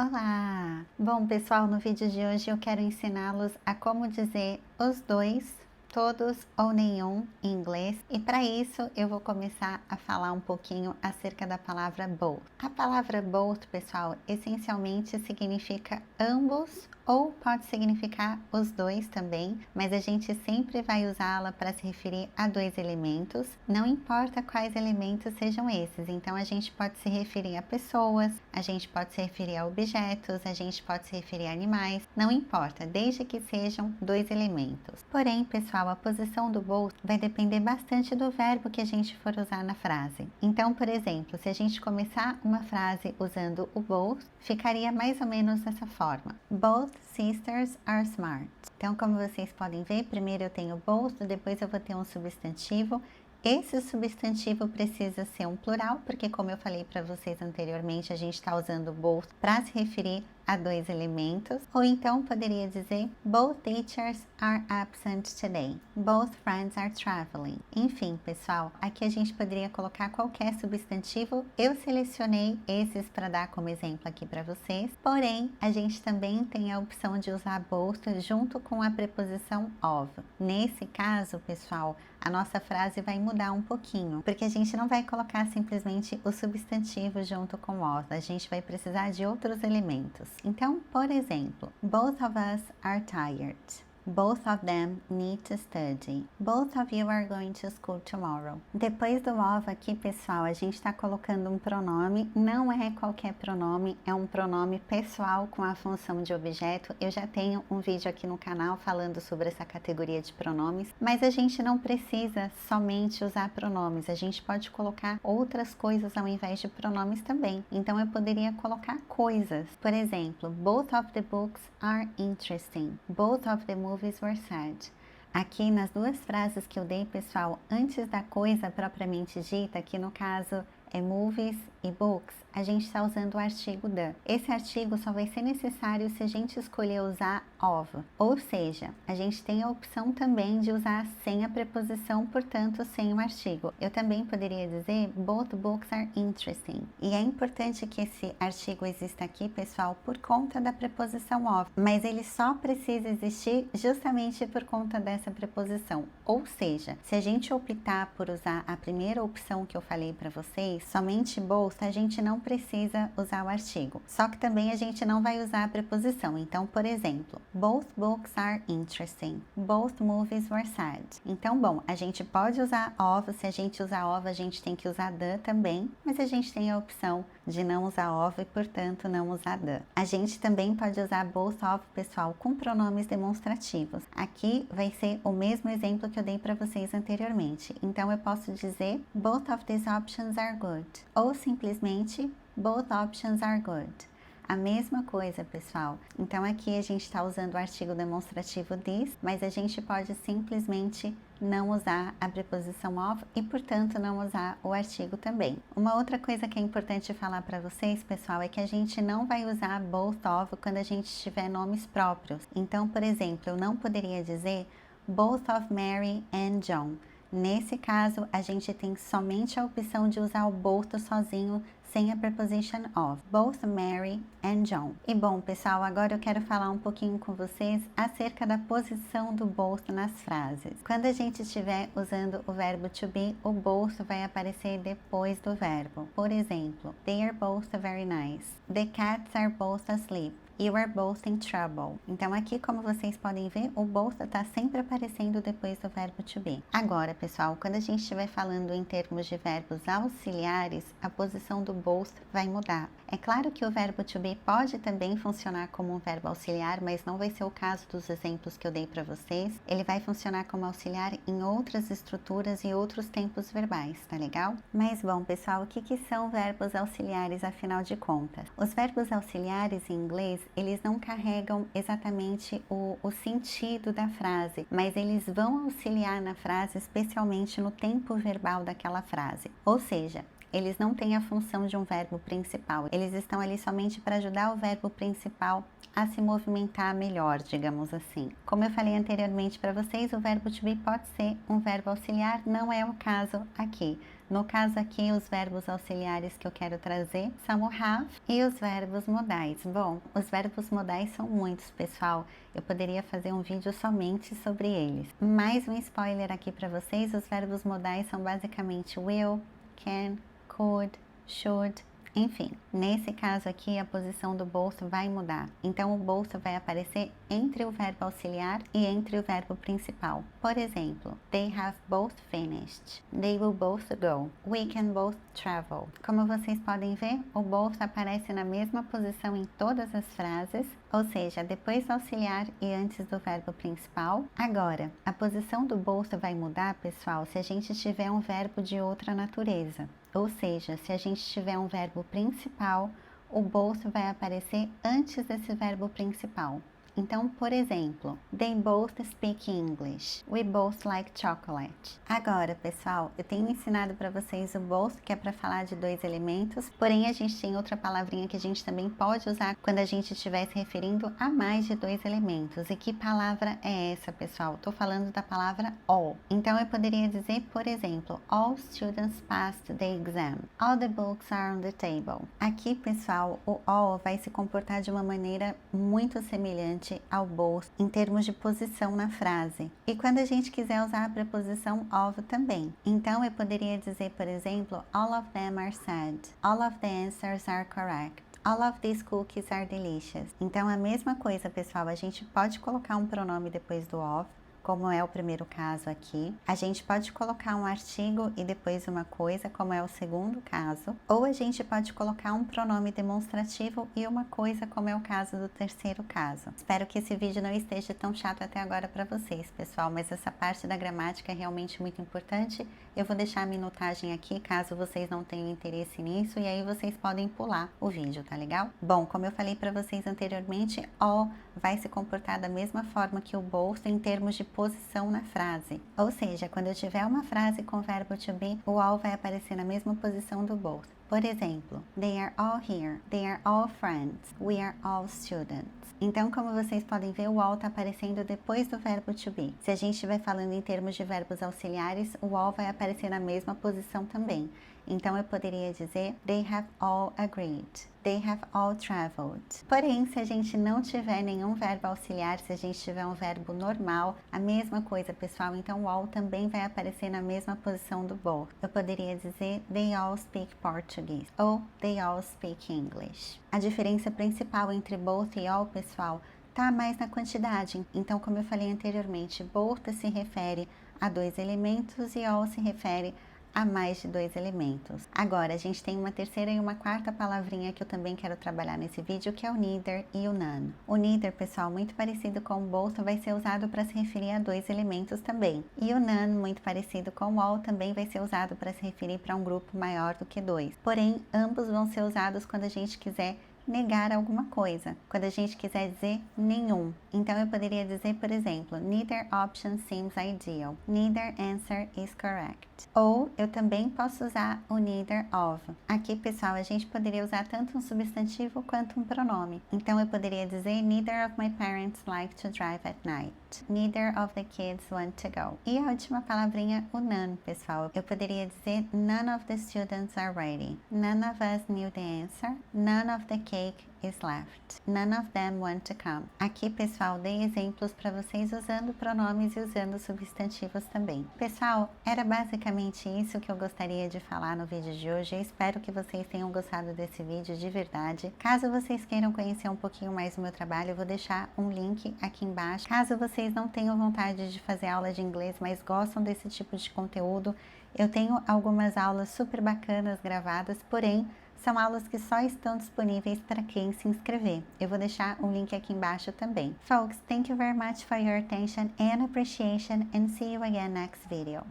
Olá! Bom, pessoal, no vídeo de hoje eu quero ensiná-los a como dizer os dois, todos ou nenhum em inglês. E para isso eu vou começar a falar um pouquinho acerca da palavra both. A palavra both, pessoal, essencialmente significa ambos ou pode significar os dois também, mas a gente sempre vai usá-la para se referir a dois elementos, não importa quais elementos sejam esses. Então a gente pode se referir a pessoas, a gente pode se referir a objetos, a gente pode se referir a animais, não importa, desde que sejam dois elementos. Porém, pessoal, a posição do both vai depender bastante do verbo que a gente for usar na frase. Então, por exemplo, se a gente começar uma frase usando o both, ficaria mais ou menos dessa forma: Both sisters are smart. Então, como vocês podem ver, primeiro eu tenho both, depois eu vou ter um substantivo. Esse substantivo precisa ser um plural, porque como eu falei para vocês anteriormente, a gente está usando both para se referir a dois elementos. Ou então poderia dizer Both teachers are absent today. Both friends are traveling. Enfim, pessoal, aqui a gente poderia colocar qualquer substantivo. Eu selecionei esses para dar como exemplo aqui para vocês. Porém, a gente também tem a opção de usar both junto com a preposição of. Nesse caso, pessoal, a nossa frase vai mudar um pouquinho, porque a gente não vai colocar simplesmente o substantivo junto com of, a gente vai precisar de outros elementos. Então, por exemplo, both of us are tired. Both of them need to study. Both of you are going to school tomorrow. Depois do of aqui, pessoal, a gente está colocando um pronome. Não é qualquer pronome, é um pronome pessoal com a função de objeto. Eu já tenho um vídeo aqui no canal falando sobre essa categoria de pronomes, mas a gente não precisa somente usar pronomes. A gente pode colocar outras coisas ao invés de pronomes também. Então, eu poderia colocar coisas. Por exemplo, both of the books are interesting. Both of the movies were sad. Aqui nas duas frases que eu dei, pessoal, antes da coisa propriamente dita, que no caso é movies e books, a gente está usando o artigo the. Esse artigo só vai ser necessário se a gente escolher usar of. Ou seja, a gente tem a opção também de usar sem a preposição, portanto, sem o artigo. Eu também poderia dizer both books are interesting. E é importante que esse artigo exista aqui, pessoal, por conta da preposição of. Mas ele só precisa existir justamente por conta dessa preposição. Ou seja, se a gente optar por usar a primeira opção que eu falei para vocês, somente both, a gente não precisa usar o artigo. Só que também a gente não vai usar a preposição. Então, por exemplo, both books are interesting. Both movies were sad. Então, bom, a gente pode usar of. Se a gente usar of, a gente tem que usar the também. Mas a gente tem a opção de não usar of e, portanto, não usar the. A gente também pode usar both of, pessoal, com pronomes demonstrativos. Aqui vai ser o mesmo exemplo que eu dei para vocês anteriormente. Então, eu posso dizer both of these options are good. Ou simplesmente both options are good. A mesma coisa, pessoal. Então, aqui a gente está usando o artigo demonstrativo this, mas a gente pode simplesmente não usar a preposição of e, portanto, não usar o artigo também. Uma outra coisa que é importante falar para vocês, pessoal, é que a gente não vai usar both of quando a gente tiver nomes próprios. Então, por exemplo, eu não poderia dizer both of Mary and John. Nesse caso, a gente tem somente a opção de usar o both sozinho, sem a preposition of. Both Mary and John. E bom, pessoal, agora eu quero falar um pouquinho com vocês acerca da posição do both nas frases. Quando a gente estiver usando o verbo to be, o both vai aparecer depois do verbo. Por exemplo, they are both very nice. The cats are both asleep. You are both in trouble. Então, aqui, como vocês podem ver, o both está sempre aparecendo depois do verbo to be. Agora, pessoal, quando a gente estiver falando em termos de verbos auxiliares, a posição do both vai mudar. É claro que o verbo to be pode também funcionar como um verbo auxiliar, mas não vai ser o caso dos exemplos que eu dei para vocês. Ele vai funcionar como auxiliar em outras estruturas e outros tempos verbais, tá legal? Mas, bom, pessoal, o que são verbos auxiliares, afinal de contas? Os verbos auxiliares em inglês, eles não carregam exatamente o sentido da frase, mas eles vão auxiliar na frase, especialmente no tempo verbal daquela frase. Ou seja, eles não têm a função de um verbo principal, eles estão ali somente para ajudar o verbo principal a se movimentar melhor, digamos assim. Como eu falei anteriormente para vocês, o verbo to be pode ser um verbo auxiliar, não é o caso aqui. No caso aqui, os verbos auxiliares que eu quero trazer são o have e os verbos modais. Bom, os verbos modais são muitos, pessoal. Eu poderia fazer um vídeo somente sobre eles. Mais um spoiler aqui para vocês, os verbos modais são basicamente will, can, could, should, enfim. Nesse caso aqui, a posição do both vai mudar. Então, o both vai aparecer entre o verbo auxiliar e entre o verbo principal. Por exemplo, they have both finished. They will both go. We can both travel. Como vocês podem ver, o both aparece na mesma posição em todas as frases, ou seja, depois do auxiliar e antes do verbo principal. Agora, a posição do both vai mudar, pessoal, se a gente tiver um verbo de outra natureza. Ou seja, se a gente tiver um verbo principal, o both vai aparecer antes desse verbo principal. Então, por exemplo, they both speak English. We both like chocolate. Agora, pessoal, eu tenho ensinado para vocês o both, que é para falar de dois elementos, porém a gente tem outra palavrinha que a gente também pode usar quando a gente estiver se referindo a mais de dois elementos. E que palavra é essa, pessoal? Estou falando da palavra all. Então, eu poderia dizer, por exemplo, all students passed the exam. All the books are on the table. Aqui, pessoal, o all vai se comportar de uma maneira muito semelhante ao both em termos de posição na frase. E quando a gente quiser usar a preposição of também. Então, eu poderia dizer, por exemplo, all of them are sad. All of the answers are correct. All of these cookies are delicious. Então, a mesma coisa, pessoal. A gente pode colocar um pronome depois do of, como é o primeiro caso aqui. A gente pode colocar um artigo e depois uma coisa, como é o segundo caso. Ou a gente pode colocar um pronome demonstrativo e uma coisa, como é o caso do terceiro caso. Espero que esse vídeo não esteja tão chato até agora para vocês, pessoal, mas essa parte da gramática é realmente muito importante. Eu vou deixar a minutagem aqui, caso vocês não tenham interesse nisso, e aí vocês podem pular o vídeo, tá legal? Bom, como eu falei para vocês anteriormente, all vai se comportar da mesma forma que o both em termos de posição na frase. Ou seja, quando eu tiver uma frase com verbo to be, o all vai aparecer na mesma posição do both. Por exemplo, they are all here, they are all friends, we are all students. Então, como vocês podem ver, o all está aparecendo depois do verbo to be. Se a gente estiver falando em termos de verbos auxiliares, o all vai aparecer na mesma posição também. Então, eu poderia dizer, they have all agreed. They have all traveled. Porém, se a gente não tiver nenhum verbo auxiliar, se a gente tiver um verbo normal, a mesma coisa, pessoal. Então, o all também vai aparecer na mesma posição do both. Eu poderia dizer, they all speak Portuguese. Ou, they all speak English. A diferença principal entre both e all, pessoal, tá mais na quantidade. Então, como eu falei anteriormente, both se refere a dois elementos e all se refere a mais de dois elementos. Agora, a gente tem uma terceira e uma quarta palavrinha que eu também quero trabalhar nesse vídeo, que é o neither e o none. O neither, pessoal, muito parecido com o both, vai ser usado para se referir a dois elementos também. E o none, muito parecido com o all, também vai ser usado para se referir para um grupo maior do que dois. Porém, ambos vão ser usados quando a gente quiser negar alguma coisa, quando a gente quiser dizer nenhum. Então, eu poderia dizer, por exemplo, neither option seems ideal. Neither answer is correct. Ou eu também posso usar o neither of. Aqui, pessoal, a gente poderia usar tanto um substantivo quanto um pronome. Então, eu poderia dizer, neither of my parents like to drive at night. Neither of the kids want to go. E a última palavrinha, o none, pessoal. Eu poderia dizer, none of the students are ready. None of us knew the answer. None of the cake is left. None of them want to come. Aqui, pessoal, dei exemplos para vocês usando pronomes e usando substantivos também. Pessoal, era basicamente isso que eu gostaria de falar no vídeo de hoje. Eu espero que vocês tenham gostado desse vídeo de verdade. Caso vocês queiram conhecer um pouquinho mais do meu trabalho, eu vou deixar um link aqui embaixo. Caso vocês não tenham vontade de fazer aula de inglês, mas gostam desse tipo de conteúdo, eu tenho algumas aulas super bacanas gravadas, porém, são aulas que só estão disponíveis para quem se inscrever. Eu vou deixar um link aqui embaixo também. Folks, thank you very much for your attention and appreciation, and see you again next video.